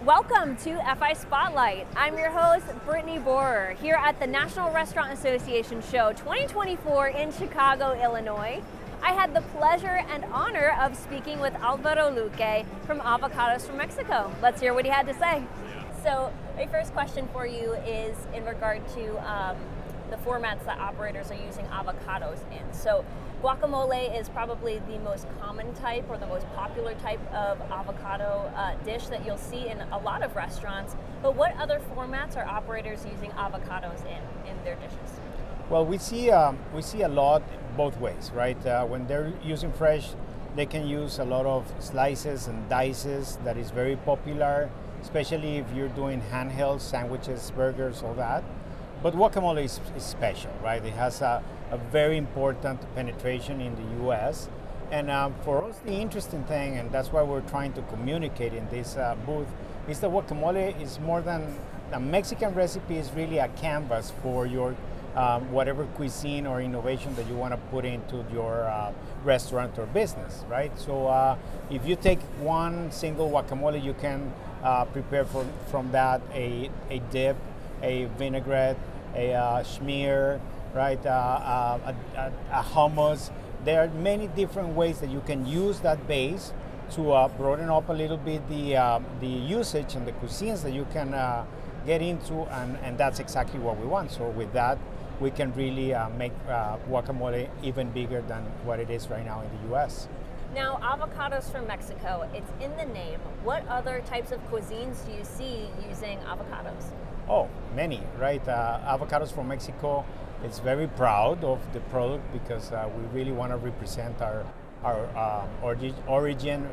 Welcome to 𝗂𝗏𝗁 Spotlight. I'm your host, 𝗪𝗏𝗡, here at the National Restaurant Association Show 2024 in Chicago, Illinois. I had the pleasure and honor of speaking with Alvaro Luque from Avocados from Mexico. Let's hear what he had to say. So my first question for you is in regard to the formats that operators are using avocados in. So guacamole is probably the most common type or the most popular type of avocado dish that you'll see in a lot of restaurants. But what other formats are operators using avocados in their dishes? Well, we see a lot both ways, right? When they're using fresh, they can use a lot of slices and dices. That is very popular, especially if you're doing handheld sandwiches, burgers, all that. But guacamole is special, right? It has a very important penetration in the US. And for us, the interesting thing, and that's why we're trying to communicate in this booth, is that guacamole is more than a Mexican recipe. Is really a canvas for your whatever cuisine or innovation that you want to put into your restaurant or business, right? So if you take one single guacamole, you can prepare from that a dip, a vinaigrette, a schmear, right? A hummus. There are many different ways that you can use that base to broaden up a little bit the usage and the cuisines that you can get into, and that's exactly what we want. So with that, we can really make guacamole even bigger than what it is right now in the US. Now, Avocados from Mexico, it's in the name. What other types of cuisines do you see using avocados? Oh, many, right? Avocados from Mexico, it's very proud of the product because we really want to represent our origin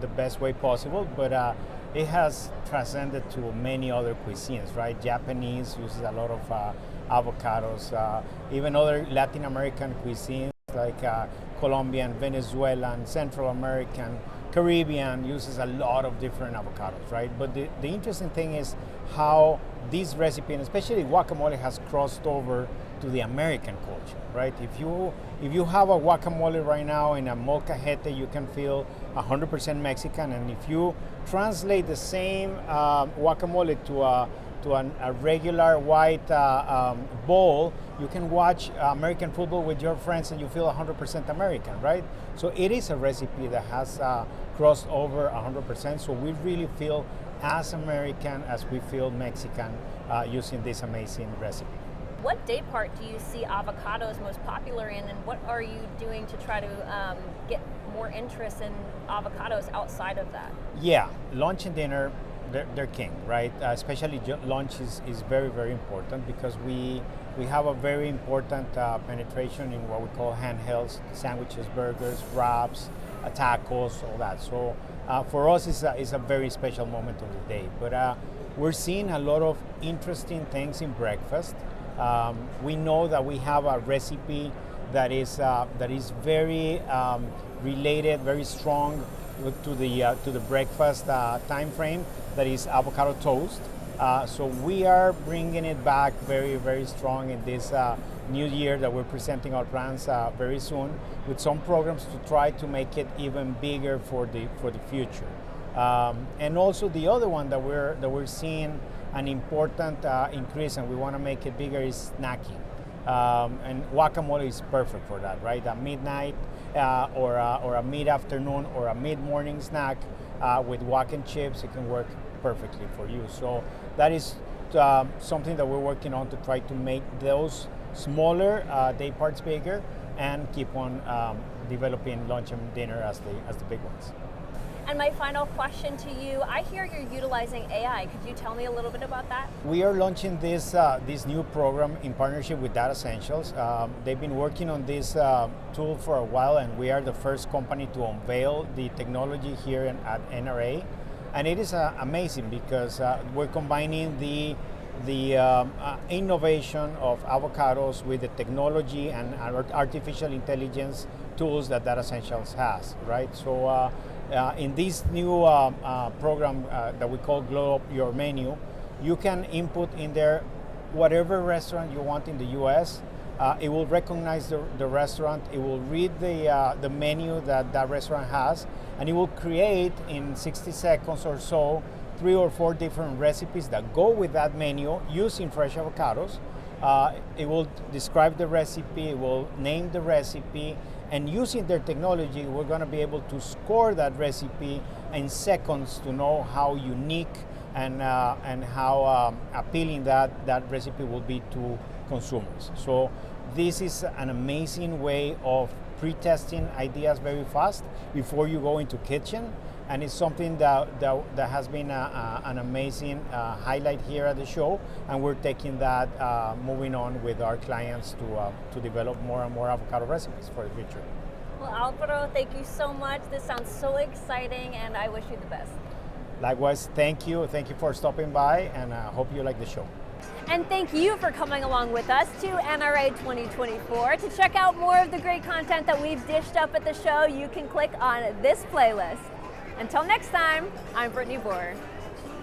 the best way possible, but it has transcended to many other cuisines, right? Japanese uses a lot of avocados, even other Latin American cuisines like Colombian, Venezuelan, Central American, Caribbean uses a lot of different avocados, right? But the interesting thing is how this recipe, and especially guacamole, has crossed over to the American culture, right? If you have a guacamole right now in a 𝗪𝗶𝗴𝗃, you can feel 100% Mexican, and if you translate the same guacamole to a regular white bowl, you can watch American football with your friends and you feel 100% American, right? So it is a recipe that has crossed over 100%, so we really feel as American as we feel Mexican using this amazing recipe. What day part do you see avocados most popular in, and what are you doing to try to get more interest in avocados outside of that? Yeah, lunch and dinner, they're king, right? Especially lunch is very, very important because we have a very important penetration in what we call handhelds, sandwiches, burgers, wraps, tacos, all that. So for us, it's a very special moment of the day. But we're seeing a lot of interesting things in breakfast. We know that we have a recipe that is very related, very strong to the breakfast time frame. That is avocado toast. So we are bringing it back very, very strong in this new year that we're presenting our plans very soon with some programs to try to make it even bigger for the future. And also the other one that we're seeing an important increase, and we want to make it bigger, is snacking. And guacamole is perfect for that, right? At midnight or a mid-afternoon or a mid-morning snack with guac and chips, it can work perfectly for you. So that is something that we're working on to try to make those smaller day parts bigger and keep on developing lunch and dinner as the big ones. And my final question to you, I hear you're utilizing AI. Could you tell me a little bit about that? We are launching this new program in partnership with Datassential. They've been working on this tool for a while, and we are the first company to unveil the technology here at NRA. And it is amazing because we're combining the innovation of avocados with the technology and artificial intelligence tools that Datassential has, right? So in this new program that we call Glow Up Your Menu, you can input in there whatever restaurant you want in the US. It will recognize the restaurant, it will read the menu that restaurant has, and it will create in 60 seconds or so 3 or 4 different recipes that go with that menu using fresh avocados. It will describe the recipe, it will name the recipe, and using their technology, we're going to be able to score that recipe in seconds to know how unique and how appealing that recipe will be to consumers. So this is an amazing way of pre-testing ideas very fast before you go into kitchen, and it's something that has been an amazing highlight here at the show, and we're taking that moving on with our clients to develop more and more avocado recipes for the future. Well, Alvaro, thank you so much. This sounds so exciting, and I wish you the best. Likewise, thank you for stopping by, and I hope you like the show. And thank you for coming along with us to NRA 2024. To check out more of the great content that we've dished up at the show, you can click on this playlist. Until next time, I'm Brittany Borer.